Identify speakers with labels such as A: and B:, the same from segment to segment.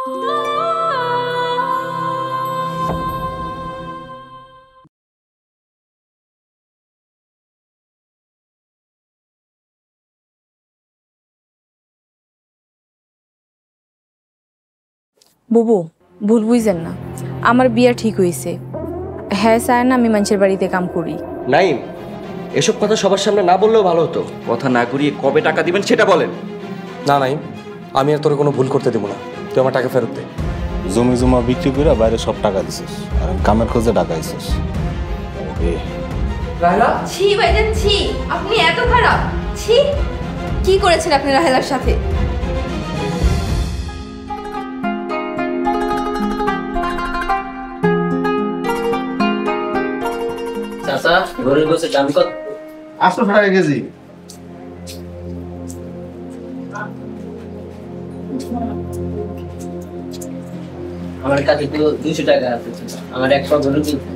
A: বুবু, ভুল বুঝছেন না, আমার বিয়া ঠিক হয়েছে। হ্যাঁ চায় না আমি মানুষের বাড়িতে কাম করি।
B: নাইম, এসব কথা সবার সামনে না বললেও ভালো হতো। কথা না করিয়ে কবে টাকা দিবেন সেটা বলেন।
C: না নাইম, আমি আর তোর কোনো ভুল করতে দেবো না, তুই আমার টাকা ফেরত দে।
D: জমি জমা বিক্রি করে বাইরে সব টাকা দিছিস আর কামের খোঁজে টাকা আইছিস।
E: ছি ভাইজান ছি, আপনি এত খারাপ। ছি, কি করেছেন আপনি রাহেলার সাথে?
F: চাচা, গরুর গোশতের দাম কত?
G: 800 টাকা কেজি।
F: আমার কাছে তো 200 টাকা আছে। আমার এক পা গরু কিনতে।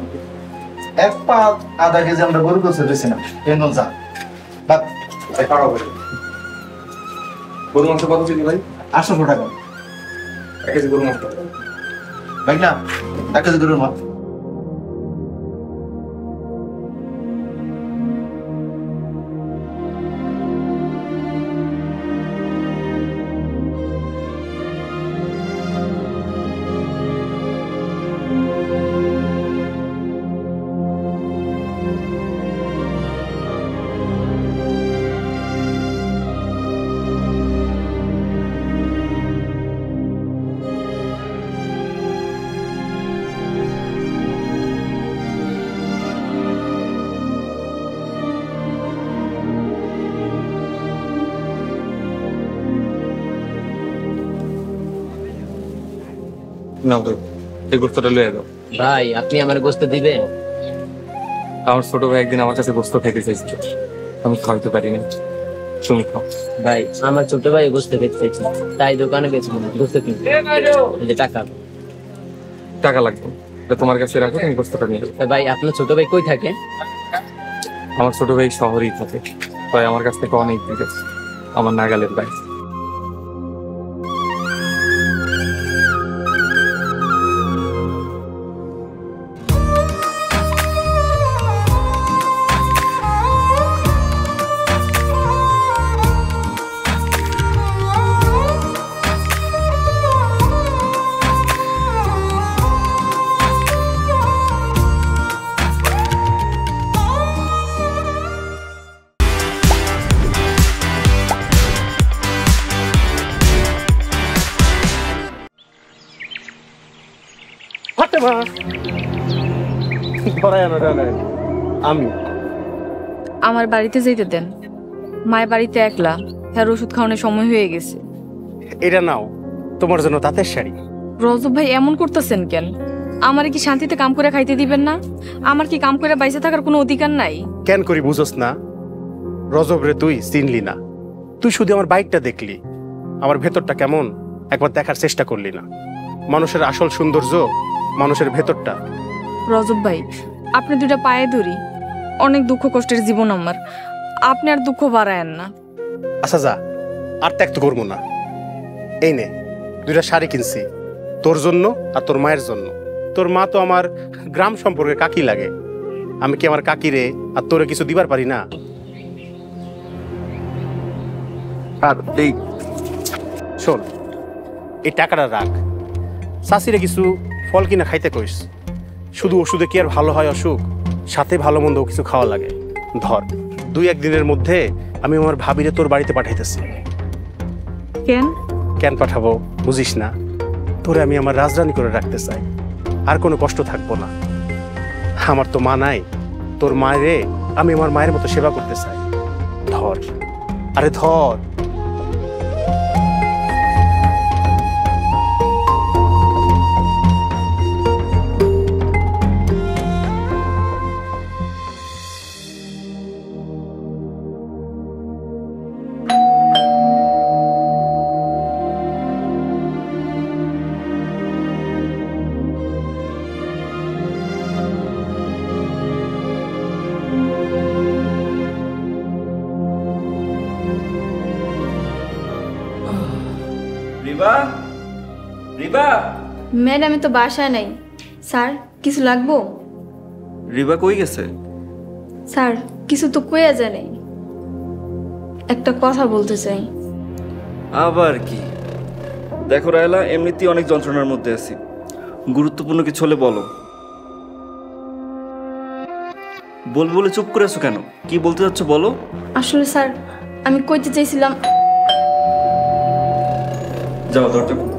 G: এক পা আধা কেজি আমরা গরু গোশত দিছি না। কেমন যা? বাপ, এই পাড়া বলে।
C: গরু মাংস কত কেজি ভাই?
G: 800 টাকা।
C: 1 কেজি গরু মাংস।
G: ভাই না, 1 কেজি গরুর মাংস।
C: নাও তো, এই গোস্তটা লয়ে যাও।
F: ভাই, আপনি আমার গোশত দিবেন?
C: আমার ছোট ভাই একদিন আমার কাছে গোস্ত খেতে চাইছিল, আমি খাওয়াতে পারিনি, তুমি খাও।
F: ভাই, আমার ছোট ভাই গোশত খেতে চাইছে, তাই দোকানে গেছিলাম গোশত কিনতে। এই যে টাকা।
C: টাকা লাগবে, এটা তোমার কাছে রাখো, তুমি গোস্তটা নিয়ে যাও।
F: ভাই, আপনার ছোট ভাই কই থাকে?
C: আমার ছোট ভাই শহরেই থাকে, তাই আমার কাছ থেকে অনেক দূরে, আমার নাগালের ভাই।
D: আমি
A: আমার বাড়িতে যেতে দেন, মায়ের বাড়িতে একলা, হ্যাঁ ওষুধ খাওয়ানোর সময় হয়ে গেছে।
H: এটা নাও, তোমার জন্য তাঁতের শাড়ি।
A: রজব ভাই এমন করতেছেন কেন? আমার কি শান্তিতে কাম করে খাইতে দিবেন না? আমার কি কাম করে বাইসে থাকার কোনো অধিকার নাই?
H: কেন করি বুঝোস না? রজব রে তুই চিনলি না, তুই শুধু আমার বাইকটা দেখলি, আমার ভেতরটা কেমন একবার দেখার চেষ্টা করলি না। মানুষের আসল সৌন্দর্য মানুষের ভেতরটা।
A: রজব ভাই, আপনি দুটা পায়ে ধরি, অনেক দুঃখ কষ্টের জীবন আমার, আপনি আর দুঃখ বাড়ায়েন না।
H: আচ্ছা যা, আর ত্যাগ তো করবো না। এই নে, 2টা শাড়ি কিনছি, তোর জন্য আর তোর মায়ের জন্য। তোর মা তো আমার গ্রাম সম্পর্কে কাকি লাগে, আমি কি আমার কাকিরে আর তোরে কিছু দিবার পারি না? আর এই শোন, এই টাকাটা রাখ, চাষিরে কিছু ফল কিনা খাইতে কইস। শুধু ওষুধে কি আর ভালো হয় অসুখ, সাথে ভালো মন্দ কিছু খাওয়া লাগে। ধর, 2-1 দিনের মধ্যে আমি আমার ভাবিরে তোর বাড়িতে পাঠাইতেছি।
A: কেন?
H: কেন পাঠাবো বুঝিস না? তোরে আমি আমার রাজরানী করে রাখতে চাই, আর কোনো কষ্ট থাকবো না। আমার তো মা নাই, তোর মায়েরে আমি আমার মায়ের মতো সেবা করতে চাই। ধর, আরে ধর।
B: রিবা,
A: ম্যাডামে তো বাসায় নাই। স্যার কিছু লাগবো?
B: রিবা কই গেছে?
A: স্যার কিছু তো কইয়া যায় নাই, একটা কথা বলতে চাই।
B: আবার কি? দেখো রায়লা, এমনিতেই অনেক যন্ত্রণার মধ্যে আছি, গুরুত্বপূর্ণ কিছু হলে বলো। বলবো বলে চুপ করে আছো কেন? কি বলতে চাচ্ছ বলো।
A: আসলে স্যার আমি কইতে চাইছিলাম,
B: যাও দরজা খোলো।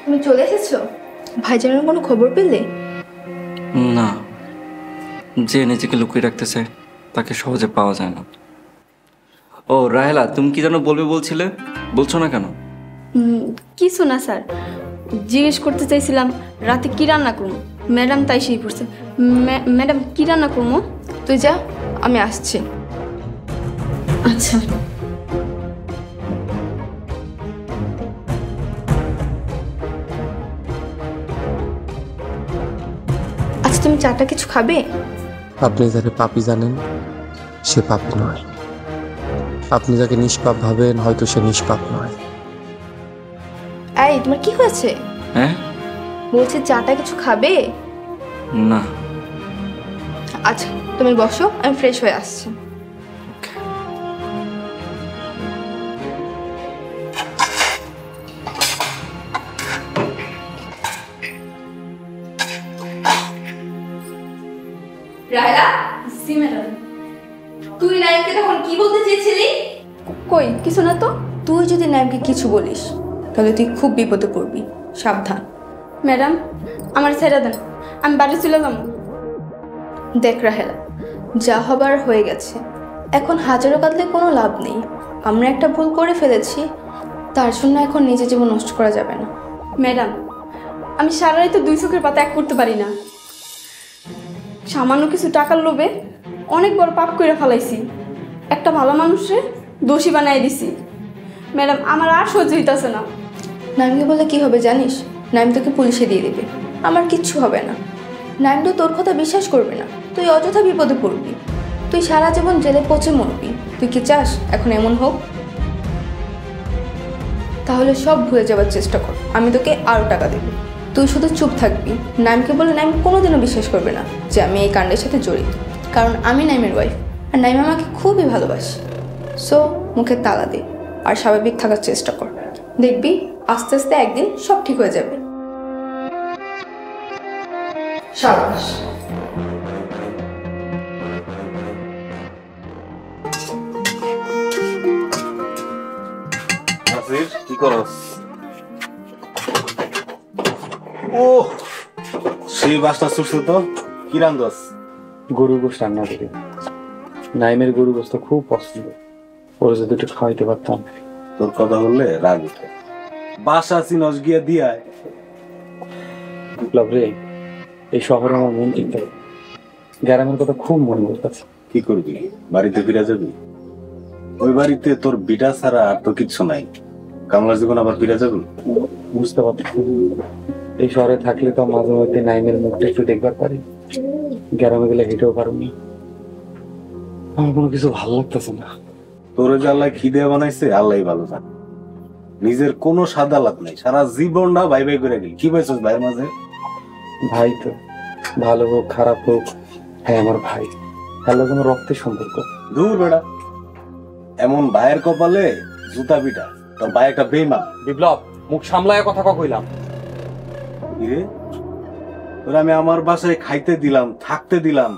E: তুমি চলে এসেছো? ভাইজানের কোনো খবর পেলে?
C: না, যে নিজেকে লুকিয়ে রাখতে চায় তাকে সহজে পাওয়া যায় না।
B: ও রাহেলা, তুমি কি যেন বলবে বলছিলে, বলছো না কেন?
A: কিছু না স্যার, জিজ্ঞেস করতে চাইছিলাম রাতে কি রান্না করবো। ম্যাডাম তাই সেই পড়ছে। ম্যাডাম কি রান্না করবো?
E: তুই যা, আমি আসছি।
A: আচ্ছা।
E: আচ্ছা তুমি চাটা কিছু খাবে?
I: আপনি যাকে পাপী জানেন সে পাপী নয়, আপনি যাকে নিষ্পাপ ভাবেন হয়তো সে নিষ্পাপ নয়।
E: এই তোমার কি হয়েছে?
C: হ্যাঁ?
E: বলছি চাটা কিছু খাবে?
C: না।
E: আচ্ছা তুমি বসো, আমি ফ্রেশ হয়ে আসছি। রায়লা,
A: জি ম্যাডাম।
E: তুই নাইমকে তখন কি বলতে চেয়েছিলি?
A: কই কিছু না তো।
E: তুই যদি নাইমকে কিছু বলিস তাহলে তুই খুব বিপদে পড়বি, সাবধান।
A: ম্যাডাম আমার ছেড়ে দেন, আমি বাড়ি চলে যাবো।
E: দেখ রাহেলা, যা হবার হয়ে গেছে, এখন হাজারো কাঁদলে কোনো লাভ নেই। আমরা একটা ভুল করে ফেলেছি, তার জন্য এখন নিজের জীবন নষ্ট করা যাবে না।
A: ম্যাডাম আমি সারা রাত 2 চোখের পাতা এক করতে পারি না। সামান্য কিছু টাকার লোভে অনেক বড় পাপ করে ফেলাইছি, একটা ভালো মানুষে দোষী বানাই দিছি। ম্যাডাম আমার আর সহ্য হইতাছে না।
E: নাইমকে বলে কি হবে জানিস? নাইম তোকে পুলিশে দিয়ে দেবে, আমার কিচ্ছু হবে না। নাইম তো তোর কথা বিশ্বাস করবে না, তুই অযথা বিপদে পড়বি, তুই সারা জীবন জেলে পচে মরবি। তুই কি চাস এখন এমন হোক? তাহলে সব ভুলে যাওয়ার চেষ্টা কর, আমি তোকে আরও টাকা দেবো। তুই শুধু চুপ থাকবি। নাইমকে বলে নাইম কোনোদিনও বিশ্বাস করবে না যে আমি এই কাণ্ডের সাথে জড়িত, কারণ আমি নাইমের ওয়াইফ আর নাইম আমাকে খুবই ভালোবাসে। সো মুখে তালা দে আর স্বাভাবিক থাকার চেষ্টা কর, দেখবি আস্তে আস্তে একদিন সব ঠিক হয়ে যাবে। সাবাস।
D: কি করস? ও সেই বাসটা ছুটছে তো, কি রান্ধস?
C: গরু গোশ রান্না করি। নাইমের গরু গোশ তো খুব পছন্দ, ওরা যদি একটু খাওয়াইতে পারতাম।
D: তোর কথা বললে রাগ উঠে। বাসা চিনস গিয়া দিয়ায়।
C: বিপ্লব রে, এই শহরে আমার মন ঠিক থাকে, গ্রামের কথা খুব মনে করতেছে।
D: কি করবি? বাড়িতে ফিরে যাবি? ওই বাড়িতে তোর বিটা ছাড়া আর তো কিচ্ছু নাই। কামলার জীবন আবার ফিরে যাবি?
C: বুঝতে পারছি, এই শহরে থাকলে তো মাঝে মধ্যে নাইমের মুখটা একটু দেখবার পারি, গ্রামে গেলে হেঁটেও পারবি। আমার কোনো কিছু ভালো লাগতেছে না।
D: তোর যে আল্লাহ খিদে বানাইছে আল্লাহ ভালো জানে। নিজের কোনো সাদা লাভ নাই, সারা জীবনটা ভাই ভাই করে গেলি। কি পাইছিস ভাইয়ের মাঝে?
C: ভাই তো ভালো হোক খারাপ হোক, হ্যাঁ আমার ভাই, তাহলে কোনো রক্তের সম্পর্ক।
D: দূর বেড়া, এমন ভাইয়ের কপালে জুতা পিটা। তোর ভাই একটা বেইমান।
C: বিপ্লব, মুখ সামলায় কথা কইলাম।
D: কিরে, তোর আমি আমার বাসায় খাইতে দিলাম, থাকতে দিলাম,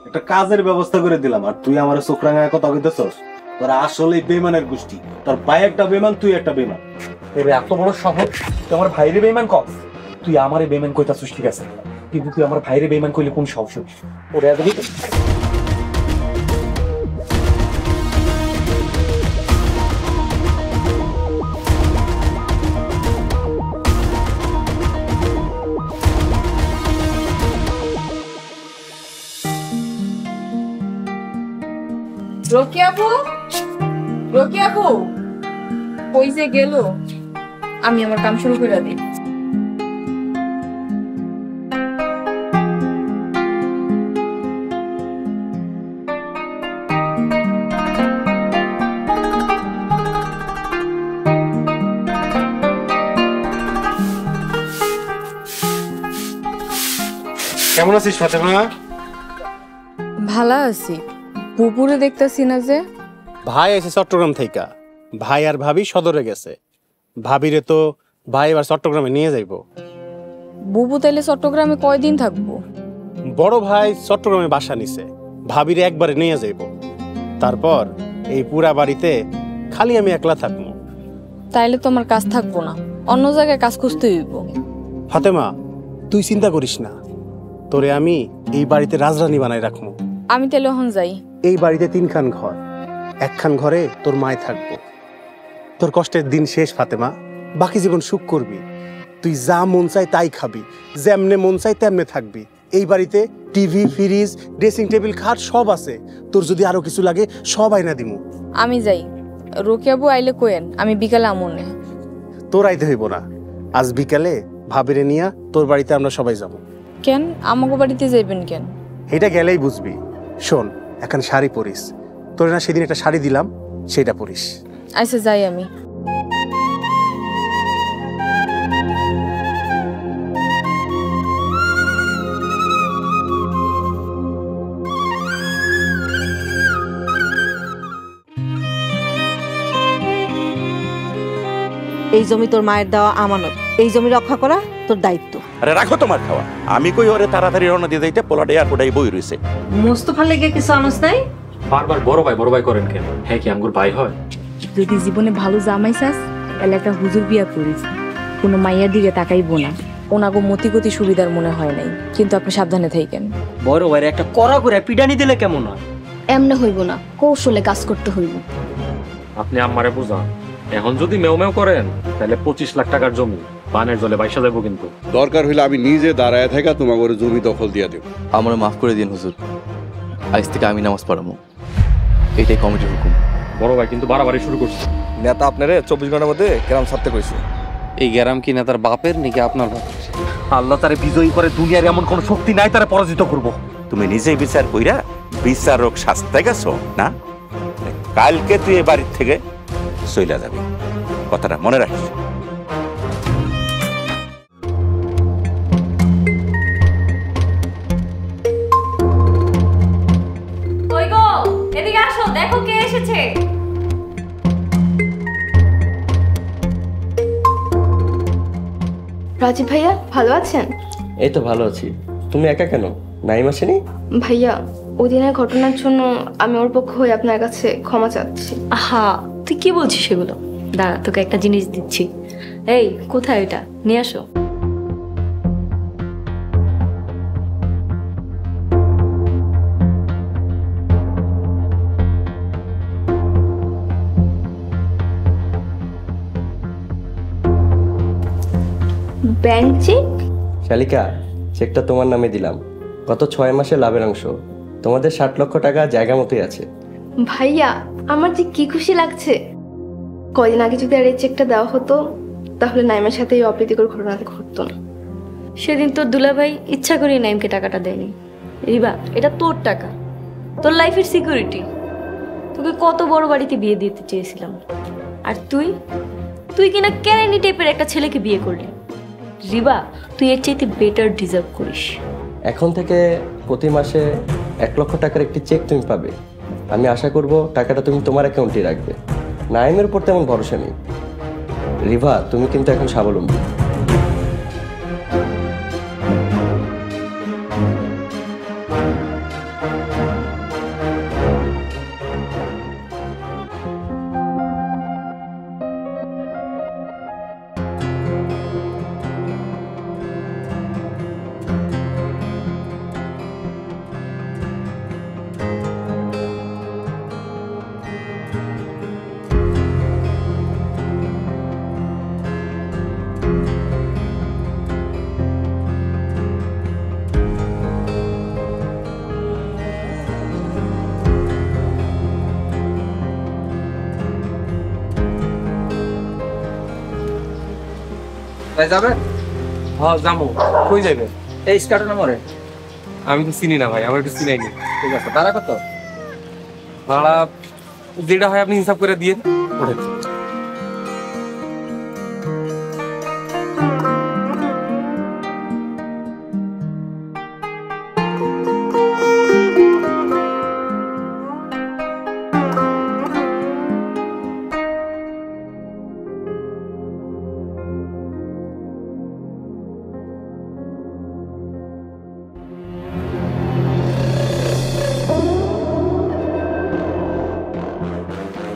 D: একটা কাজের ব্যবস্থা করে দিলাম, আর তুই আমার চোখ রাঙায় কথা কইতেছস? তোরা আসলে বেইমানের গোষ্ঠী। তোর ভাই একটা বেইমান, তুই একটা বেইমান।
C: এত বড় শহর তুই আমার ভাইরে বেইমান কর? তুই আমারে বেইমান কইতাছিস ঠিক আছে, কিন্তু তুই আমার ভাইরে বেইমান কইলে কোন সাহস? ওরে এতদিন
A: রকি আপু, রকি আপু কই যে গেল? আমি আমার কাম শুরু করে দিই।
H: কেমন আছিস ফাতেমা?
J: ভালো আছি। পুপুরে দেখতেছি না যে।
H: ভাই এসে চট্টগ্রাম থেকে, ভাই আর ভাবি সদরে গেছে। ভাবিরে তো ভাই এবার চট্টগ্রামে নিয়ে যাইব।
J: বুবু তাইলে চট্টগ্রামে কয়দিন থাকবো?
H: বড় ভাই চট্টগ্রামে বাসা নিছে, ভাবিরে একবারে নিয়ে যাইব। তারপর এই পুরা বাড়িতে খালি আমি একলা থাকবো।
J: তাইলে তো আমার কাজ থাকবো না, অন্য জায়গায় কাজ খুঁজতে হইব।
H: ফাতেমা, তুই চিন্তা করিস না, তোরে আমি এই বাড়িতে রাজরানী বানাই রাখবো।
J: আমি তাইলে এখন যাই।
H: এই বাড়িতে 3খান ঘর, একখান ঘরে তোর মায় থাকবো। তোর কষ্টের দিন শেষ ফাতেমা, বাকি জীবন সুখ করবি। তুই যা মন চাই তাই খাবি, যেমনে মন চাই তেমনে থাকবি। এই বাড়িতে টিভি, ফ্রিজ, ড্রেসিং টেবিল, খাট সব আছে। তোর যদি আরো কিছু লাগে সব আইনা দিমু।
J: আমি যাই। রোকেয়াবু আইলে কোয়েন, আমি বিকালে আমনে।
H: তোর আইতে হইব না, আজ বিকালে ভাবিরে নিয়া তোর বাড়িতে আমরা সবাই যাব।
J: কেন আমাকে বাড়িতে যাইবেন কেন?
H: এটা গেলেই বুঝবি। শোন, এখন শাড়ি পরিস, তোর না সেদিন একটা শাড়ি দিলাম, সেটা পরিস।
J: আচ্ছা যাই আমি।
K: এই জমি তোর মায়ের দেওয়া আমানত, এই জমি রক্ষা করা তোর দায়িত্ব।
L: আরে রাখো তোমার খাওয়া, আমি কই ওরে তাড়াতাড়ি রওনা দিয়ে যাইতে, পোলাটা এয়ারপোর্টে বই রইছে।
K: মোস্তফা লেগে কিছু আনস নাই?
M: বারবার বড় ভাই করেন কেন? হ্যাঁ কি আমগুর ভাই হয়?
J: যদি জীবনে ভালো জামাই চাস তাহলে একটা হুজুর বিয়া করিস। কোনো মাইয়ার দিকে তাকাইবো না। ওনাগো মতিগতি সুবিধার মনে হয় নাই, কিন্তু আপনি সাবধানে থাকেন।
F: বড় ভাইয়ের একটা কড়া করে পিটানি দিলে কেমন হয়?
A: এমনে হইব না, কৌশলে কাজ করতে হইব।
M: আপনি আমারে বুঝান, এখন যদি মেও করেন তাহলে 25 লাখ টাকার জমি বানের জলে বাইসা যাবো। কিন্তু
N: দরকার হইলে আমি নিজে দাঁড়ায় থাকা তোমাকে জমি দখল দিয়া দেব।
O: আমার মাফ করে দিন হুজুর, আজ থেকে আমি নামাজ পড়াবো, এটাই কমিটির হুকুম।
M: বড় ভাই কিন্তু বাড়াবাড়ি শুরু করছে।
P: নেতা আপনারে 24 ঘন্টার মধ্যে গ্রাম ছাড়তে কইছে।
C: এই গ্রাম কি নেতার বাপের নাকি আপনার বাপের?
L: আল্লাহ তারে বিজয়ী করে, দুনিয়ার এমন কোন শক্তি নাই তারে পরাজিত করব। তুমি নিজেই বিচার কইরা বিচারক শাস্তে গেছো না? কালকে তুই এই বাড়ির থেকে চইলা যাবি, কথাটা মনে রাখিস।
Q: কই গো, এদিকে আসো, দেখো কে এসেছে।
E: রাজীব ভাইয়া ভালো আছেন?
F: এই তো ভালো আছি। তুমি একা কেন? নাইম আসেনি?
E: ভাইয়া ওই দিনের ঘটনার জন্য আমি ওর পক্ষ হয়ে আপনার কাছে ক্ষমা চাচ্ছি।
Q: আহা, তুই কি বলছিস সেগুলো? দাঁড়া, তোকে একটা জিনিস দিচ্ছি। এই কোথায় এটা, নিয়ে আসো।
E: Bank cheque?
F: শালিকা, চেকটা তোমার নামে দিলাম। গত 6 মাসে লাভের অংশ, তোমাদের 60 লক্ষ টাকা জায়গা মতোই আছে।
E: ভাইয়া আমার যে কি খুশি লাগছে। কদিন আগে যদি আর এই চেকটা দেওয়া হতো তাহলে নাইমের সাথে এই অপ্রীতিকর ঘটনাটা ঘটতো না।
Q: সেদিন তোর দুলাভাই ইচ্ছা করে নাইমকে টাকাটা দেয়নি। রিবা, এটা তোর টাকা, তোর লাইফের সিকিউরিটি। তোকে কত বড় বাড়িতে বিয়ে দিতে চেয়েছিলাম, আর তুই কিনা কেরানি টাইপের একটা ছেলেকে বিয়ে করলি। রিবা, তুই এর চাইতে বেটার ডিজার্ভ করিস।
F: এখন থেকে প্রতি মাসে 1 লক্ষ টাকার একটি চেক তুমি পাবে। আমি আশা করব টাকাটা তুমি তোমার অ্যাকাউন্টে রাখবে। নাইমের উপর তেমন ভরসা নেই। রিভা, তুমি কিন্তু এখন স্বাবলম্বী।
P: যাবে?
R: হ্যাঁ যাবো। কই যাবে?
P: এই স্কার্টের নম্বরে।
R: আমি তো চিনি না ভাই, আমার একটু চিনাই নি।
P: ঠিক আছে, ভাড়া কত?
R: ভাড়া যেটা হয় আপনি হিসাব করে দিয়ে ওঠে।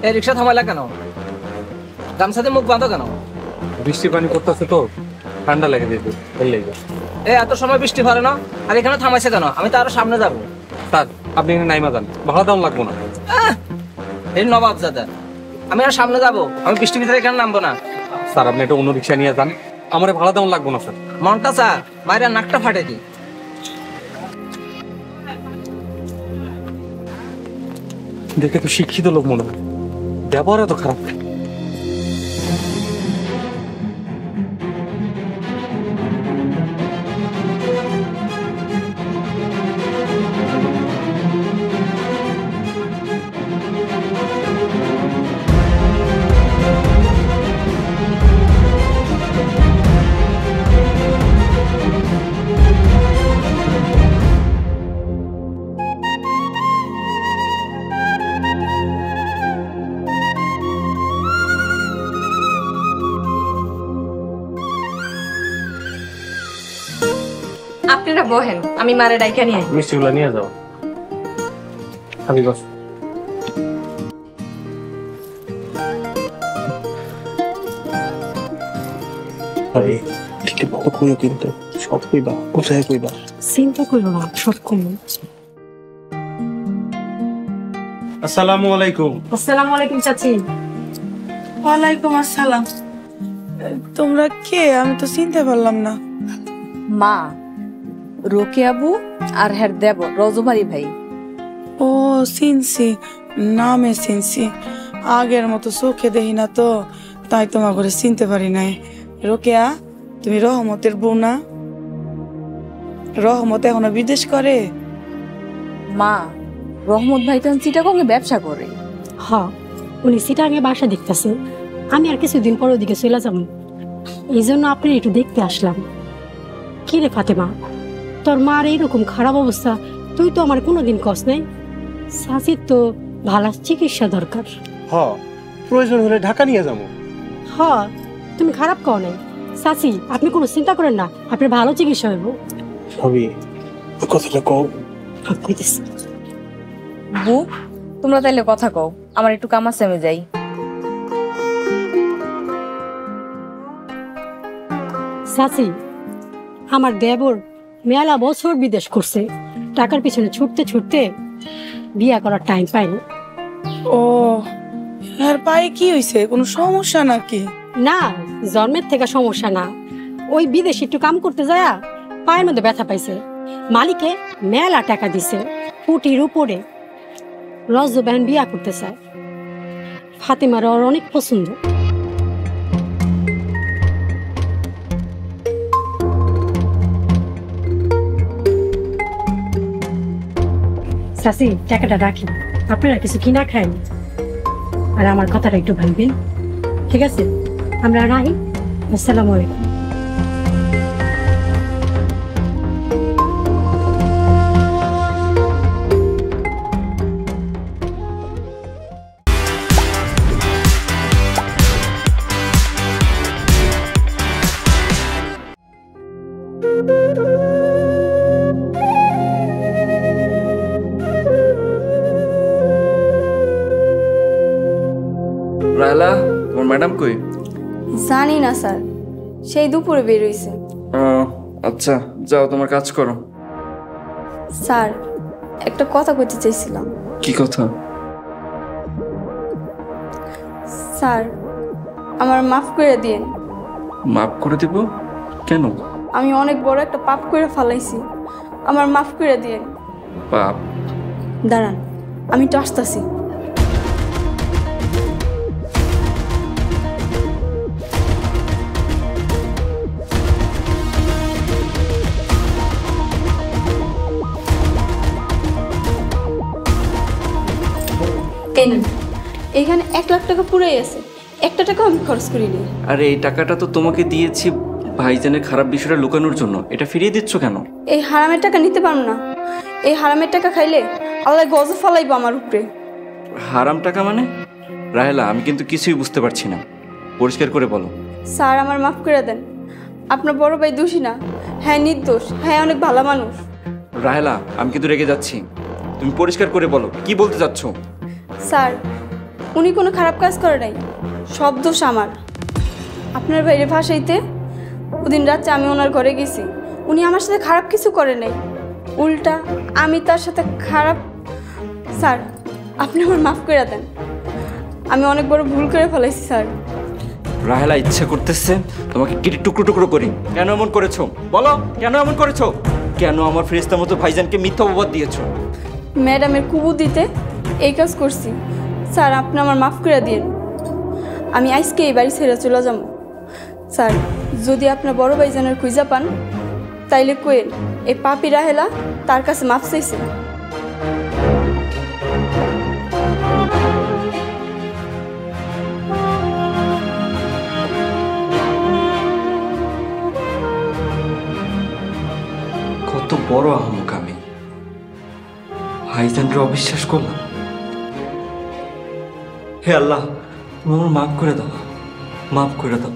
P: এই রিক্সা থামাইলা কেন? গামছাতে মুখ বাঁধো কেন?
R: বৃষ্টি পানি করতেছে তো ঠান্ডা লেগে যেত এই লেগে।
P: এত সময় বৃষ্টি পড়ে না, আর এখানে থামাইছে কেন? আমি তো আরো সামনে যাবো।
R: স্যার আপনি এখানে নাইমা যান, ভাড়া দাম লাগবো না।
P: এই নবাব জাদা, আমি আর সামনে যাবো, আমি বৃষ্টির ভিতরে এখানে নামবো না।
R: স্যার আপনি একটা অন্য রিক্সা নিয়ে যান, আমার ভাড়া দাম লাগবো না স্যার।
P: মনটা চা বাইরে নাকটা ফাটে দি।
R: দেখে তো শিক্ষিত লোক মনে হয়, ব্যবহার এত খারাপ।
J: আপনারা বহেন, আমি মারে ডাইকা নিয়ে আই।
R: মিষ্টিগুলো নিয়ে যাও। আমি বস।
H: আরে ঠিক মতো কইও কিন্তু, সব কইবা, কোথায় কইবা?
S: চিন্তা করো না, সব কমে।
H: আসসালামু আলাইকুম।
S: আসসালামু আলাইকুম চাচি।
T: ওয়ালাইকুম আসসালাম। তোমরা কে? আমি তো চিনতে পারলাম না।
J: মা, রোকেয়া আবু আর হের দেব রজমারি ভাই।
T: ও চিনছি, নামে চিনছি, আগের মতো চোখে দেখি না তো, তাই তোমার করে চিনতে পারি নাই। রোকেয়া, তুমি রহমতের বউ না? রহমত এখনো বিদেশ করে?
J: মা, রহমত ভাই তো চিটাগংয়ে ব্যবসা করে।
S: হ্যাঁ, উনি চিটাগংয়ে বাসা দেখতেছে। আমি আর কিছুদিন পর ওদিকে চলে যাব, এই জন্য আপনি একটু দেখতে আসলাম। কি রে ফাতেমা, তোর মার এইরকম খারাপ অবস্থা, তুই তো আমার কোনোদিন কস নাই। চাচির তো ভালো চিকিৎসা দরকার।
H: হ্যাঁ, প্রয়োজন হলে ঢাকা নিয়ে যাবো।
S: হ্যাঁ, তুমি খারাপ কও নাই চাচি, আপনি কোনো চিন্তা করেন না, আপনার ভালো চিকিৎসা হইব।
H: ভাবি কথাটা কও।
S: কইতেছি।
J: বউ, তোমরা তাইলে কথা কও, আমার একটু কাম আছে, আমি যাই।
S: চাচি, আমার দেবর মেলা বছর বিদেশ করছে, টাকার পিছনে ছুটতে ছুটতে বিয়া করার টাইম পাইনি।
T: ও, আর পায়ে কি হয়েছে? কোনো সমস্যা নাকি?
S: না, জন্মের থেকে সমস্যা না, ওই বিদেশে একটু কাম করতে যায় পায়ের মধ্যে ব্যথা পাইছে। মালিকে মেলা টাকা দিছে, কোটির উপরে। রজবেন বিয়া করতে চায়, ফাতেমার ওর অনেক পছন্দ। চাচি, টাকাটা রাখি, আপনারা কিছু কিনা খান আর আমার কথাটা একটু ভাববেন, ঠিক আছে? আমরা রাহি। আসসালামু আলাইকুম।
B: রায়লা, তোমার ম্যাডাম কই?
A: জানি না স্যার, সেই দুপুরে বের হইছে।
B: আচ্ছা, যাও তোমার কাজ করো।
A: স্যার, একটা কথা কইতে চাইছিলাম।
B: কি কথা?
A: স্যার, আমার মাফ করে দিন।
B: মাফ করে দিব? কেন?
A: আমি অনেক বড় একটা পাপ করে ফেলাইছি, আমার মাফ করে দিন।
B: পাপ?
A: দাঁড়ান, আমি তো আসতেছি। এখানে 1 লাখ টাকা পুরাই আছে, একটা টাকা আমি খরচ করিনি।
B: আরে এই টাকাটা তো তোমাকে দিয়েছি ভাইজানের খারাপ বিষয়টা লুকানোর জন্য, এটা ফিরিয়ে দিচ্ছ কেন?
A: এই হারামের টাকা নিতে পারো না, এই হারামের টাকা খাইলে আল্লাহ গজব ফালাইবো আমার উপরে।
B: হারাম টাকা মানে? রাহেলা, আমি কিন্তু কিছুই বুঝতে পারছি না, পরিষ্কার করে বলো।
A: স্যার, আমার মাফ করে দেন, আপনার বড় ভাই দোষী না, হ্যাঁ নির্দোষ, হ্যাঁ অনেক ভালো মানুষ।
B: রাহেলা, আমি কিন্তু রেগে যাচ্ছি, তুমি পরিষ্কার করে বলো কি বলতে চাচ্ছ।
A: স্যার, উনি কোনো খারাপ কাজ করে নাই, সব দোষ আমার। আপনার বাইরে ফাঁসাইতে ওদিন রাত্রে আমি ওনার ঘরে গেছি, উনি আমার সাথে খারাপ কিছু করে নাই, উল্টা আমি তার সাথে খারাপ। স্যার আপনি আমার মাফ করে দেন, আমি অনেক বড় ভুল করে ফেলাইছি স্যার।
B: রাহেলা ইচ্ছে করতেছে তোমাকে কেটে টুকরো টুকরো করি। কেন এমন করেছো বলো, কেন এমন করেছো? কেন আমার ফেরেশতার মতো ভাইজানকে মিথ্যা অপবাদ দিয়েছো?
A: ম্যাডামের কুবু দিতে এই কাজ করছি স্যার, আপনি আমার মাফ করে দিন। আমি আজকে এই বাড়ি ছেড়ে চলে যাব স্যার। যদি আপনার বড় ভাইজানের খুঁজা পান তাইলে কোয়েন এই পাপি রাহেলা তার কাছে মাফ চাইছে।
B: কত বড় আহমক আমি, ভাইজানকে অবিশ্বাস করলাম। হে আল্লাহ, তুমি আমার মাফ করে দাও, মাফ করে দাও।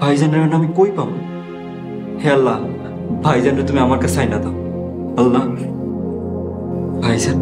B: ভাইজানের আমি কই পাবো? হে আল্লাহ, ভাইজানরে তুমি আমার কাছে আইনা দাও। আল্লাহ, ভাইজান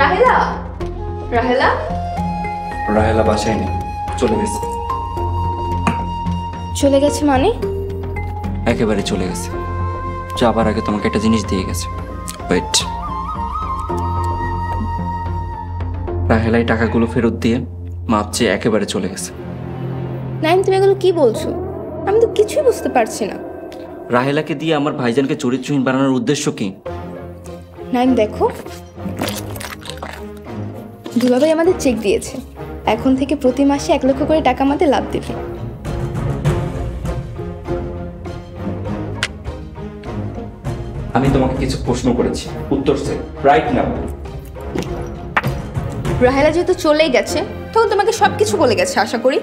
E: রাহেলা, রাহেলা,
B: রাহেলা বাসায় নেই, চলে গেছে।
E: চলে গেছে মানে?
B: একেবারে চলে গেছে। যাবার আগে তোমাকে একটা জিনিস দিয়ে গেছে। ওয়েট। রাহেলা এই টাকাগুলো ফেরত দিয়ে মাপ চেয়ে একেবারে চলে গেছে।
E: নাইম তুমি এগুলো কি বলছো? আমি তো কিছুই বুঝতে পারছি না।
B: রাহেলাকে দিয়ে আমার ভাইজানকে চরিত্রহীন বানানোর উদ্দেশ্য কি?
E: নাইম দেখো, দুলাভাই আমাদের চেক দিয়েছে, এখন থেকে প্রতি মাসে 1 লক্ষ করে টাকা আমাদের লাভ দেবে।
B: আমি তোমাকে কিছু প্রশ্ন করেছি, উত্তর চাই রাইট নাও।
E: রাহেলা যেহেতু চলেই গেছে তখন তোমাকে সবকিছু বলে গেছে আশা করি।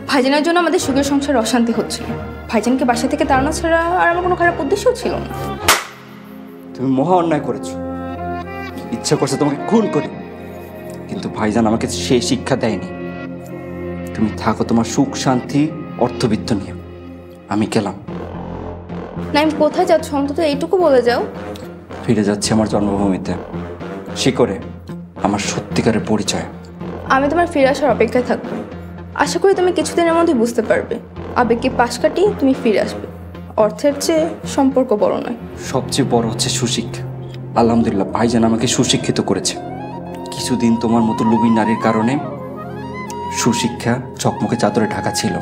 E: ভাইজানের জন্য আমাদের সুখের সংসারে অশান্তি হচ্ছিল, ভাইজানকে বাসা থেকে তাড়ানো ছাড়া আর আমার কোনো খারাপ উদ্দেশ্যও ছিল না।
B: তুমি মহা অন্যায় করেছো, ইচ্ছা করছে তোমাকে খুন করি, কিন্তু ভাইজান আমাকে সেই শিক্ষা দেয়নি। তুমি থাকো তোমার সুখ শান্তি অর্থবিত্ত নিয়ে, আমি গেলাম।
E: নাইম কোথায় যাচ্ছ অন্তত এইটুকু বলে যাও।
B: ফিরে যাচ্ছি আমার জন্মভূমিতে, শিকরে আমার সত্যিকারের পরিচয়।
E: আমি তোমার ফিরে আসার অপেক্ষায় থাকবো, আশা করি তুমি কিছুদিনের মধ্যে বুঝতে পারবে আবেগকে পাশ কাটিয়ে তুমি ফিরে আসবে। অর্থের চেয়ে সম্পর্ক বড় নয়।
B: সবচেয়ে বড় হচ্ছে সুশিক্ষা। আলহামদুলিল্লাহ ভাইজান আমাকে সুশিক্ষিত করেছে। কিছুদিন তোমার মতো লুবি নারীর কারণে সুশিক্ষা চকমকে চাদরে ঢাকা ছিল,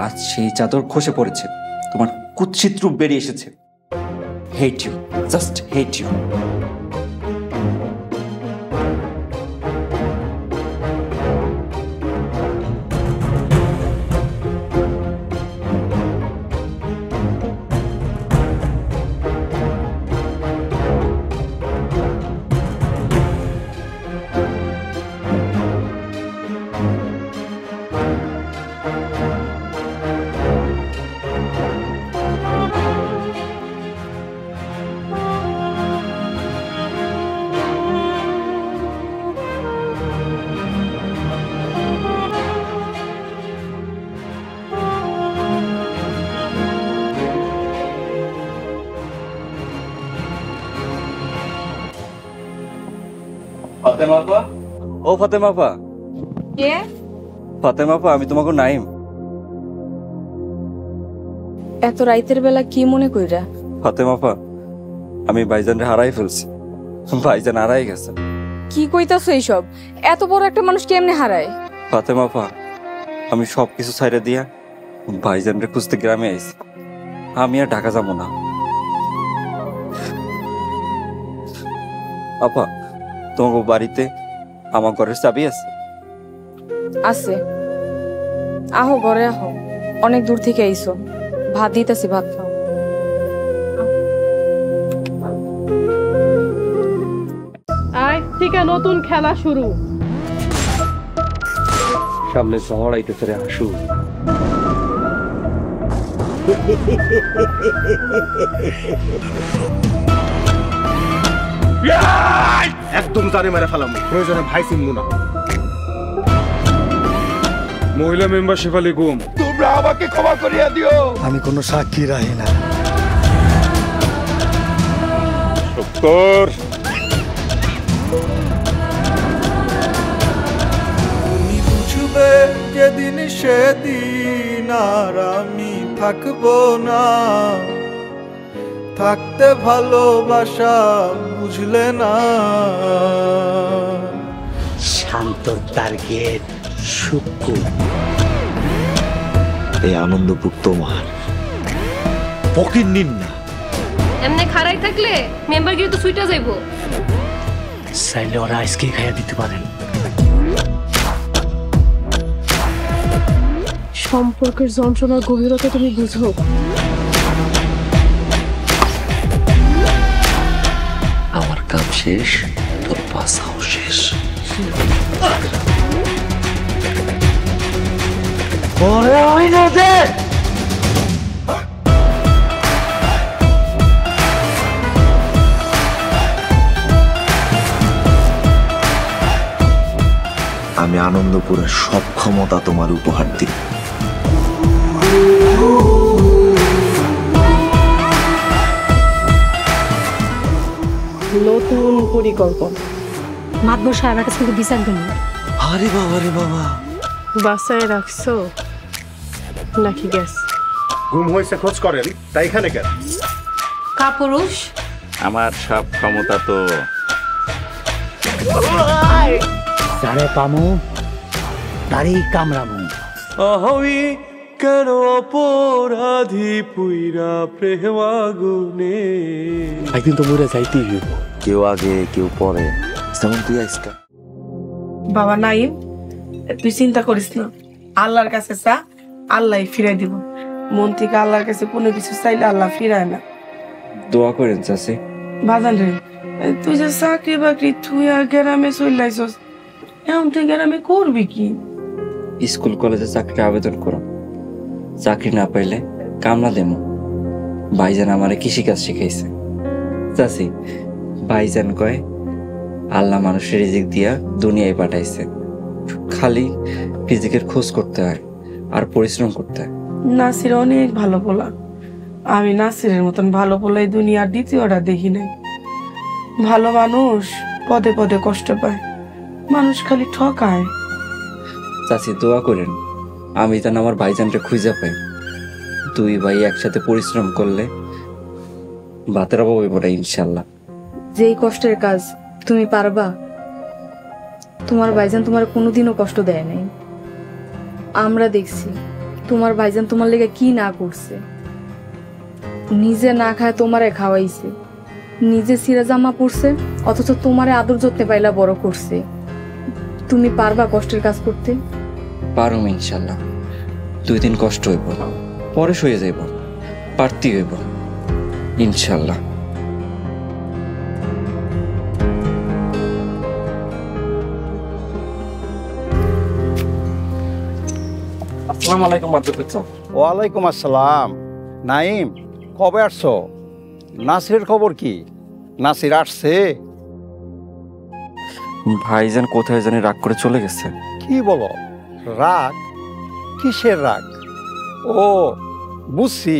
B: আজ সেই চাদর খসে পড়েছে, তোমার কুৎসিত রূপ বেরিয়ে এসেছে। Hate you, just hate you. Fatema আপা, ও ফাতেমা আপা।
J: কে?
B: ফাতেমা আপা, আমি তোমাকে নাইম।
J: এত রাইতের বেলা কি মনে কইরা?
B: ফাতেমা আপা, আমি ভাইজানরে হারাই ফেলছি। ভাইজান হারাই গেছে।
J: কি কইতাছো এইসব? এত বড় একটা মানুষ কেমনে হারায়?
B: ফাতেমা আপা, আমি সবকিছু ছাইড়ে দিয়া ভাইজানরে খুঁজতে গ্রামে আইছি। আমি আর ঢাকা যাবো না। আপা, তোমার বাড়িতে আমার ঘরের চাবি আছে?
J: আছে। আহো ঘরে আহো, অনেক দূর থেকে আইছো। ভাত দিতেছি, ভাত খাও।
U: আজ থেকে নতুন খেলা শুরু।
F: সামনে ঝড় আইতেছে রে, আসু।
H: একদম জানে মেরে ফেলাম, প্রয়োজনে ভাই চিনবো না।
G: মহিলা মেম্বার শেফালি গুম,
N: তোমরা আমাকে ক্ষমা করিয়া দিও।
V: আমি কোনো সাক্ষী রাখি না।
N: শুক্কর
W: বুঝবে যেদিন সেদিন আর আমি থাকবো না, থাকতে ভালোবাসা বুঝলে না।
V: শান্ত টার্গেট শুক্কু, এই আনন্দপুর তোমার পকির নিন না।
X: এমনি খারাই থাকলে মেম্বারগিরি তো সুইটা যাইবো।
V: চাইলে ওরা আজকে খাইয়া দিতে পারেন।
U: সম্পর্কের যন্ত্রণার গভীরতা তুমি বুঝো।
V: আমার কাম শেষ, তোর বাসাও শেষ। আমি আনন্দপুরের সব ক্ষমতা তোমার উপহার দিই।
U: নতুন পরিকল্পনা
S: মাতবর সাহেবের কাছে কিন্তু বিচার দেবো।
V: আরে বাবা রে বাবা,
U: বাসায় রাখছো নাকি গ্যাস?
H: গুম হয়েছে খোঁজ করেন, তাই এখানে কেন?
Q: কাপুরুষ,
L: আমার সব ক্ষমতা তো
V: যারে পামু তারই কামড়ামু।
W: আমি কেন অপরাধী পুইরা প্রেম আগুনে।
V: একদিন তো মরে যাইতেই হইব, কেউ আগে কেউ পরে। যেমন তুই আজকা।
T: বাবা নাইম, তুই চিন্তা করিস না, আল্লাহর কাছে চা, আল্লাহ ফিরাই দিব। মন থেকে আল্লাহর কাছে কোনো কিছু চাইলে আল্লাহ ফিরায় না।
B: দোয়া করেন চাচি।
T: বাজান রে, তুই যে চাকরি বাকরি তুই আর গ্রামে চলে আইসস, এখন তুই গ্রামে করবি কি?
B: স্কুল কলেজে চাকরি আবেদন করো, চাকরি না পাইলে কামলা দেমো। ভাইজান আমারে কৃষিকাজ শিখাইছে। চাচি, ভাইজান কয় আল্লাহ মানুষের রিজিক দিয়া দুনিয়ায় পাঠাইছে, খালি রিজিকের খোঁজ করতে হয় আর পরিশ্রম করতে হয়।
T: নাসির অনেক ভালো পোলা, আমি নাসিরের মতন ভালো পোলা এই দুনিয়ার দ্বিতীয়টা দেখি নাই। ভালো মানুষ পদে পদে কষ্ট পায়, মানুষ খালি ঠকায়।
B: চাচি দোয়া করেন আমি যেন আমার ভাইজানকে খুঁজে পাই। দুই ভাই একসাথে পরিশ্রম করলে ভাতের অভাব হইব না ইনশাল্লাহ।
J: যেই কষ্টের কাজ তুমি পারবা, তোমার ভাইজান তোমার কোনোদিনও কষ্ট দেয় নাই। আমরা দেখছি তোমার ভাইজান তোমার লেগে কি না করছে। নিজে না খায় তোমারে খাওয়াইছে, নিজে সিরা জামা পরছে, অথচ তোমারে আদর যত্নে পাইলা বড় করছে। তুমি পারবা কষ্টের কাজ করতে?
B: পারুম ইনশাল্লাহ। 2 দিন কষ্ট হইব, পরে সয়ে যাইব, পারতি হইব ইনশাল্লাহ।
R: আসসালামু আলাইকুম মাদুর।
Y: ওয়ালাইকুম আসসালাম। নাইম, কবে আসছো? নাসিরের খবর কি? নাসির আসছে?
B: ভাইজান কোথায় জানি রাগ করে চলে গেছে।
Y: কি বলো? রাগ? কিসের রাগ? ও বুঝছি,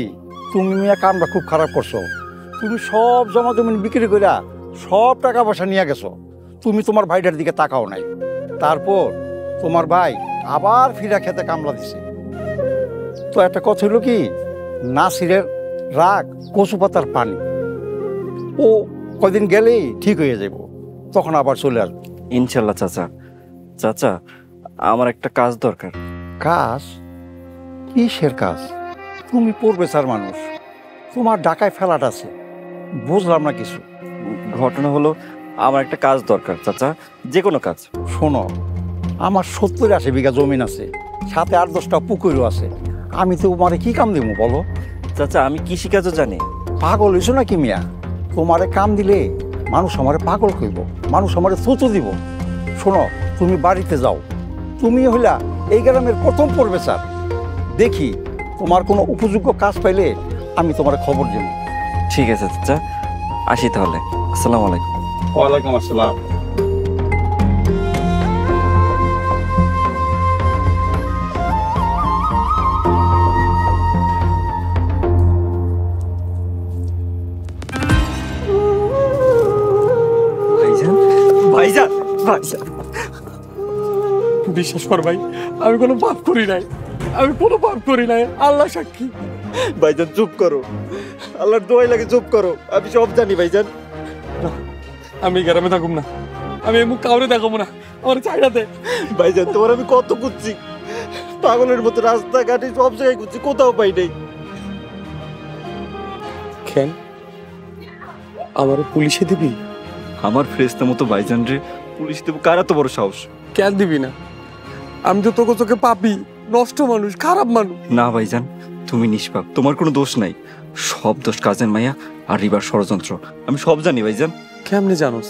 Y: তুমি মিয়া কামটা খুব খারাপ করছো। তুমি সব জমা জমিন বিক্রি কইরা সব টাকা পয়সা নিয়ে গেছো। তুমি তোমার ভাইটার দিকে তাকাও নাই। তারপর তোমার ভাই আবার ফিরা খেতে কামলা দিছে। তো একটা কথা হলো কি, নাসিরের রাগ কচু পাতার পানি। ও কয়দিন গেলেই ঠিক হয়ে যাব, তখন আবার চলে আসবে
B: ইনশাল্লাহ। চাচা, চাচা আমার একটা কাজ দরকার।
Y: কাজ? কিসের কাজ? তুমি পড়বে স্যার মানুষ, তোমার ঢাকায় ফেলাট আছে, বুঝলাম না কিছু।
B: ঘটনা হলো আমার একটা কাজ দরকার চাচা, যে কোনো কাজ।
Y: শোনো, আমার 70-80 বিঘা জমিন আছে, সাথে 8-10টা পুকুরও আছে। আমি তো তোমারে কি কাম দেবো বলো?
B: চাচা আমি কৃষিকাজও জানি।
Y: পাগল হইছো নাকি মিয়া? তোমারে কাম দিলে মানুষ আমারে পাগল কইব, মানুষ আমারে থুতু দিব। শোনো, তুমি বাড়িতে যাও, তুমি হইলা এই গ্রামের প্রথম পড়বে স্যার। দেখি তোমার কোনো উপযোগ্য কাজ পাইলে আমি তোমার খবর দেব।
B: ঠিক আছে চাচা, আসি তাহলে। আসসালামু আলাইকুম।
Y: ওয়ালাইকুম আসসালাম।
B: ভাইজান ভাইজান ভাইজান,
W: বিশ্বাস কর ভাই, আমি কোনো পাপ করি নাই, আমি কোনো পাপ করি নাই, আল্লাহ সাক্ষী।
F: ভাইজান চুপ করো, আল্লাহর দোয়াই লাগে চুপ করো, আমি সব জানি ভাইজান।
W: আমি গ্রামে থাকুম না, আমি এমন কাউরে দেখাবো না, আমার চাইনা দে।
F: ভাইজান তোমার আমি কত খুঁজছি, পাগলের মতো রাস্তাঘাটে সব জায়গায় খুঁজছি, কোথাও পাই নাই।
W: কেন আমার পুলিশে দিবি?
B: আমার ফ্রেস্তা মতো ভাইজান রে পুলিশ দেবো, কারা তো বড় সাহস?
W: কেন দিবি না? আমি তো তোকে চোখে পাপি, নষ্ট মানুষ, খারাপ মানুষ।
B: না ভাইজান, তুমি নিষ্পাপ, তোমার কোনো দোষ নাই। সব দোষ কাজের মাইয়া আর রিবার ষড়যন্ত্র। আমি সব জানি ভাইজান।
W: কেমনে জানোস?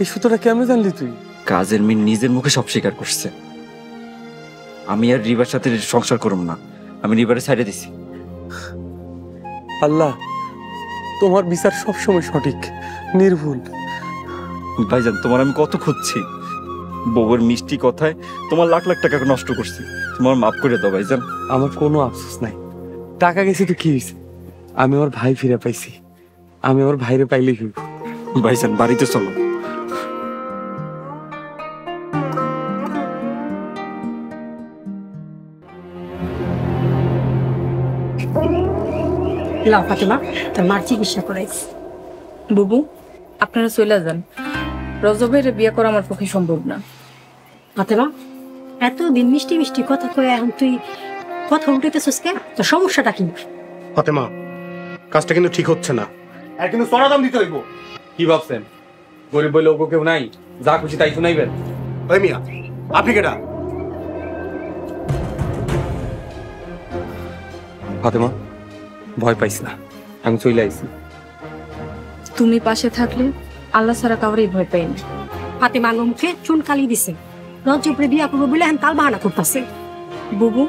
W: এই সূত্রটা কেমনে জানলি তুই?
B: কাজের মেয়ে নিজের মুখে সব স্বীকার করছে। আমি আর রিবার সাথে সংসার করব না, আমি রিবারের সাইডে দিছি।
W: আল্লাহ, তোমার বিচার সবসময় সঠিক, নির্ভুল।
B: ভাইজান তোমার আমি কত খুঁজছি, বউয়ের মিষ্টি কথায় তোমার লাখ লাখ টাকা নষ্ট করছি, তোমার মাফ করে দাও ভাইজান।
W: আমার কোনো আফসোস নাই, টাকা গেছে তো কি হয়েছে, আমি আমার ভাই ফিরে পাইছি, আমি আমার ভাইরে পাইলেই হইব।
B: ভাইজান বাড়িতে চলো।
S: লাও ফাতেমা, তোর মার চিকিৎসা করাইছি।
J: বুবু, আপনারা চলে যান, রজব ভাইরে বিয়ে করা আমার পক্ষে সম্ভব না।
S: ফাতেমা, এতদিন মিষ্টি মিষ্টি কথা কয়ে এখন তুই কথা উল্টাইতেছিস কেন? তোর সমস্যাটা কি?
H: ফাতেমা, কাজটা কিন্তু ঠিক হচ্ছে না, আর কিন্তু চড়া দাম দিতে হইব।
R: কি ভাবছেন গরিব বলে ওকে কেউ নাই, যা খুশি তাই শুনাইবেন?
H: ওই মিয়া, আপনি কেডা?
R: ফাতেমা ভয় পাইস না, আমি চলে আইছি।
J: তুমি পাশে থাকলে আল্লাহ ছাড়া কাউরেই ভয় পাই না।
S: ফাতেমা মুখে চুন কালি দিছে, রজবরে বিয়া করবো বলে এখন তাল বাহানা করতেছে।
J: বুবু,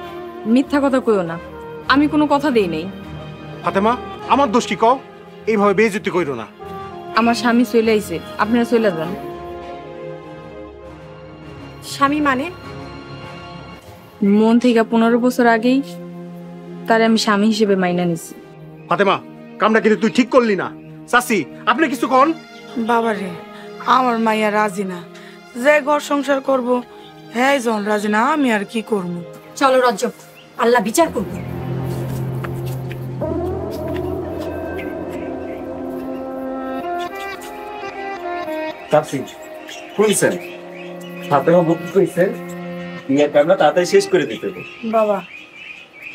J: মিথ্যা কথা কইও না, আমি কোনো কথা দেই নাই।
H: ফাতেমা, আমার দোষ কি কও? এইভাবে বেইজ্জতি কইরো না।
J: আমার স্বামী চলে আইছে, আপনারা চলে যান।
S: স্বামী মানে?
J: মন থেকে 15 বছর আগেই তারে আমি স্বামী হিসেবে মাইনা নিছি।
H: ফাতেমা, কামটা কিন্তু তুই ঠিক করলি না। চাচি, আপনি কিছু কন।
T: বাবারে, আমার মাইয়া রাজি না, যে ঘর সংসার করব হ্যাঁ জন রাজি না, আমি আর কি করবো?
S: চলো রজব, আল্লাহ বিচার করবে।
F: শুনছেন, ফাতেমা বুদ্ধি কইছে বিয়ের কামটা তাড়াতাড়ি শেষ করে দিতে হবে।
T: বাবা,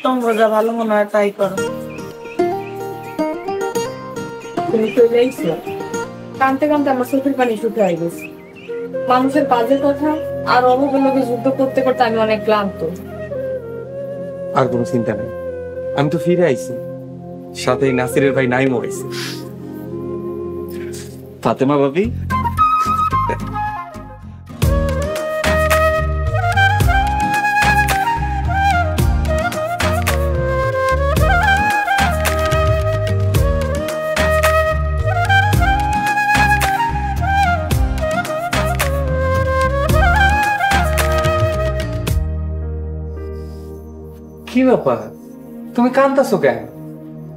T: তোমরা যা ভালো মনে হয় তাই করো।
J: তুমি চলে আইছো, কানতে কানতে আমার চোখের পানি শুকিয়ে গেছে। মানুষের কাজের কথা আর অভাবের লোকে যুদ্ধ করতে করতে আমি অনেক ক্লান্ত।
R: আর কোনো চিন্তা নেই, আমি তো ফিরে আইছি, সাথে নাসিরের ভাই নাইমও আইছে।
B: ফাতেমা ভাবি,
R: কি ব্যাপার, তুমি কান্দাছো কেন?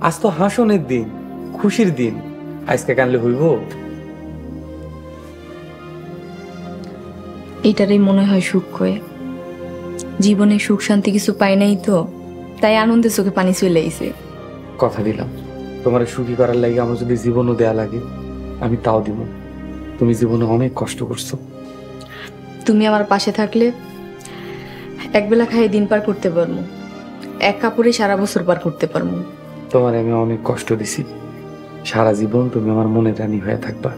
R: আজ তো হাসনের দিন, খুশির দিন, আজকে কানলে হইব?
E: এটারই মনে হয় সুখ কয়ে। জীবনে সুখ শান্তি কিছু পাই নাই তো, তাই আনন্দে চোখে পানি চলে আইছে।
R: কথা দিলাম, তোমার সুখী করার লাগে আমার যদি জীবনও দেয়া লাগে আমি তাও দিব। তুমি জীবনে অনেক কষ্ট করছো,
E: তুমি আমার পাশে থাকলে একবেলা খাই দিন পার করতে পারবো, এক কাপড়ে সারা বছর পার করতে পারবো।
R: তোমার আমি অনেক কষ্ট দিছি, সারা জীবন তুমি আমার মনের রানী হয়ে থাকবা।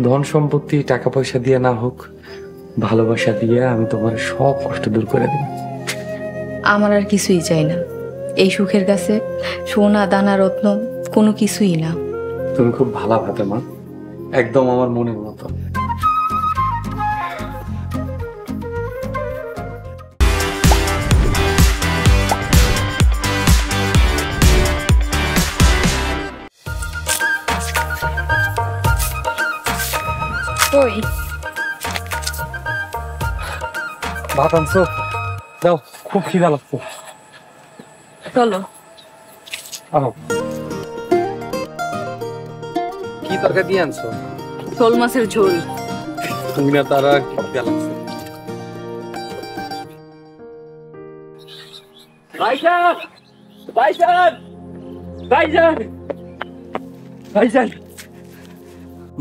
R: ধন সম্পত্তি টাকা পয়সা দিয়ে না হোক, ভালোবাসা দিয়ে আমি তোমার সব কষ্ট দূর করে দেব।
E: আমার আর কিছুই চাই না, এই সুখের কাছে সোনা দানা রত্ন কোনো কিছুই না।
R: তুমি খুব ভালো ফাতেমা, একদম আমার মনের মতো।
J: দই।
W: ভাত আনছো? দাও, খুব খিদা লাগছে।
J: চলো।
W: আনো। কি তরকারি দিয়ে আনছো?
J: শোল মাছের ঝোল।
W: তুমি না তারা খিদা লাগছে।
B: ভাইজান, ভাইজান, ভাইজান, ভাইজান,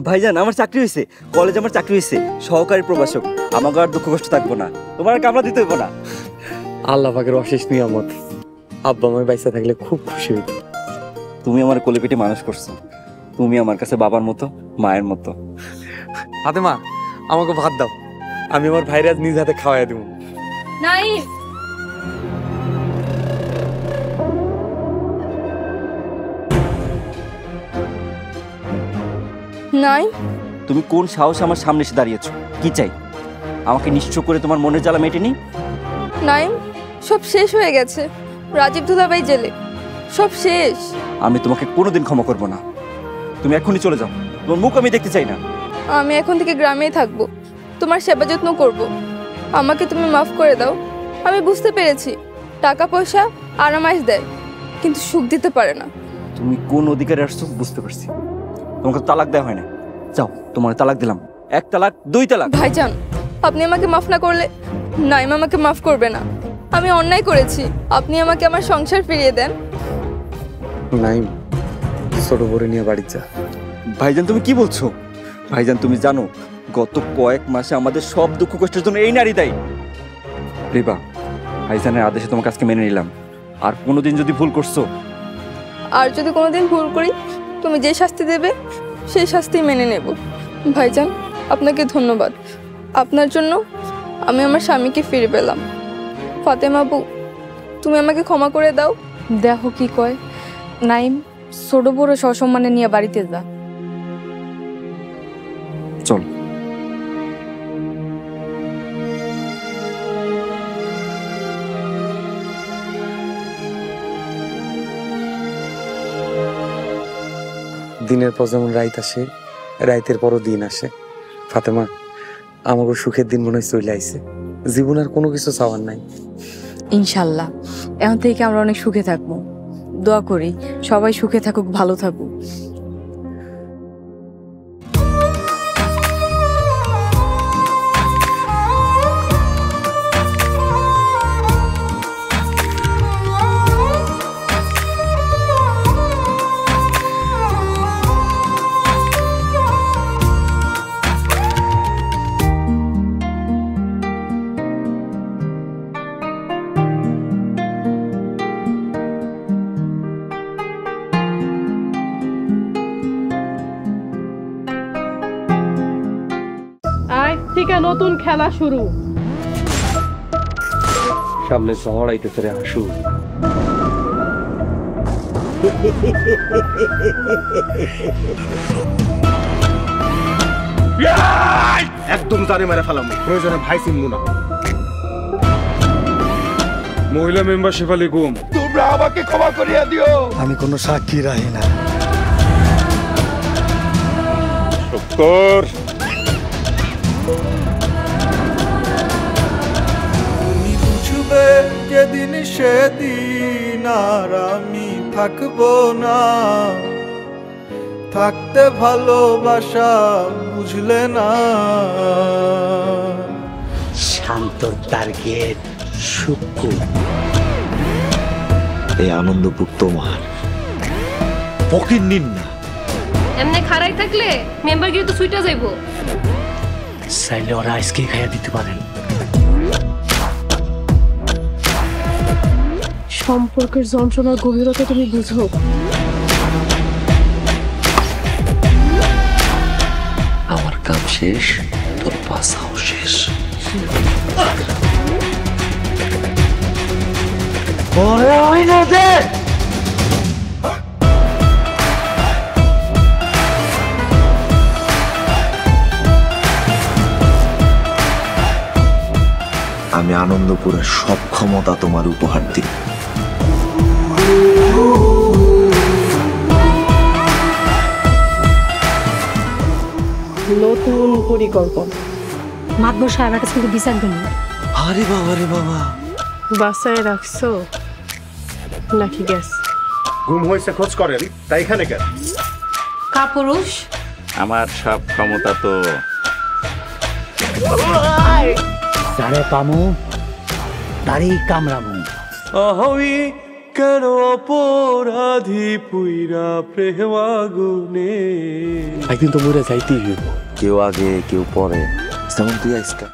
B: ভাইজান, আমার চাকরি হয়েছে, কলেজে আমার চাকরি হয়েছে, সহকারী প্রভাষক। আমাকে আর দুঃখ কষ্ট থাকবো না, তোমার আর কামড়া দিতে হইব না।
W: আল্লাহ পাকের অশেষ নিয়ামত। আব্বা আমি বাইসা থাকলে খুব খুশি হইত।
B: তুমি আমার কোলে পিঠে মানুষ করছো, তুমি আমার কাছে বাবার মতো, মায়ের মতো।
W: ফাতেমা, আমাকে ভাত দাও, আমি আমার ভাইরা আজ নিজ হাতে খাওয়াই দেবো।
J: নাইম,
E: নাই,
B: তুমি কোন সাহস আমার সামনে এসে দাঁড়িয়েছো? কি চাই? আমাকে নিঃস্ব করে তোমার মনের জ্বালা মেটেনি?
E: নাইম, সব শেষ হয়ে গেছে। রাজীব দুলাভাই জেলে, সব শেষ।
B: আমি তোমাকে কোনোদিন ক্ষমা করব না। তুমি এখনই চলে যাও, তোমার মুখ আমি দেখতে চাই না।
E: আমি এখন থেকে গ্রামেই থাকবো, তোমার সেবা যত্ন করব। আমাকে তুমি মাফ করে দাও। আমি বুঝতে পেরেছি টাকা পয়সা আরামাইশ দেয়, কিন্তু সুখ দিতে পারে না।
B: তুমি কোন অধিকারে আসছো বুঝতে পারছি। তোমাকে তালাক দেওয়া হয় না। যাও, তোমার তালাক দিলাম। 1 তালাক, 2 তালাক।
E: ভাইজান, আপনি আমাকে মাফ না করলে নাইম আমাকে মাফ করবে না। আমি অন্যায় করেছি, আপনি আমাকে আমার সংসার ফিরিয়ে দেন।
W: নাইম, ছোট বড় নিয়ে বাড়ি যা।
B: ভাইজান, তুমি কি বলছো? ভাইজান, তুমি জানো গত কয়েক মাসে আমাদের সব দুঃখ কষ্টের জন্য এই নারী দায়ী। রিবা, ভাইজানের আদেশে তোমাকে আজকে মেনে নিলাম। আর কোনোদিন যদি ভুল করছো,
E: আর যদি কোনোদিন ভুল করি, তুমি যে শাস্তি দেবে সেই শাস্তি মেনে নেব। ভাইজান, আপনাকে ধন্যবাদ। আপনার জন্য আমি আমার স্বামীকে ফিরে পেলাম। ফাতেমা বউ, তুমি আমাকে ক্ষমা করে দাও।
J: দেখো কি কয়। নাইম, ছোট বড় সসম্মানে নিয়ে বাড়িতে যা।
B: চল।
W: দিনের পর যেমন রাইত আসে, রাইতের পরও দিন আসে। ফাতেমা, আমাকে সুখের দিন মনে হয় চলে আইছে। জীবন আর কোনো কিছু চাওয়ার নাই।
J: ইনশাল্লাহ এখন থেকে আমরা অনেক সুখে থাকবো। দোয়া করি সবাই সুখে থাকুক, ভালো থাকুক।
U: থেকে নতুন খেলা শুরু।
W: সামনে ঝড় আইতেছে রে হাসু।
H: একদম জানে মেরে ফেলাম, প্রয়োজনে ভাই চিনবো না।
G: মহিলা মেম্বার শেফালি গুম,
D: তোমরা আমাকে ক্ষমা করিয়া দিও।
I: আমি কোনো সাক্ষী রাখি না।
L: শুক্কর,
D: তুমি বুঝবে যেদিন সেদিন আর আমি থাকবো না। থাকতে ভালোবাসা বুঝলে না।
V: শান্ত টার্গেট শুক্কু। এই আনন্দপুর তোমার, ফকির নিন না।
X: এমনি খারাই থাকলে মেম্বার গিয়ে তো সুইটা যাইবো।
V: চাইলে ওরা আজকে খাইয়া দিতে পারেন।
U: সম্পর্কের যন্ত্রণার গভীরতা তুমি বুঝো।
V: আমার কাম শেষ, তোর পাশাও শেষ। আমি আনন্দপুরের সব ক্ষমতা তোমার উপহার দিই।
U: নতুন কোন পরিকল্পনা?
S: মাতবর সাহেবের কাছে কিন্তু বিচার দিন।
V: আরে বাবা রে বাবা,
U: বাসায় রাখছো নাকি গ্যাস?
H: গুম হয়েছে খোঁজ করেন, তাই এখানে কেন?
E: কাপুরুষ
L: আমার সব ক্ষমতা তো
C: যারে পামু তারই কামড়ামু।
K: আমি কেন অপরাধী পুইরা প্রেম আগুনে।
V: একদিন তো মরে যাইতেই হইব। কেউ আগে কেউ পরে, যেমন তুই আজকা।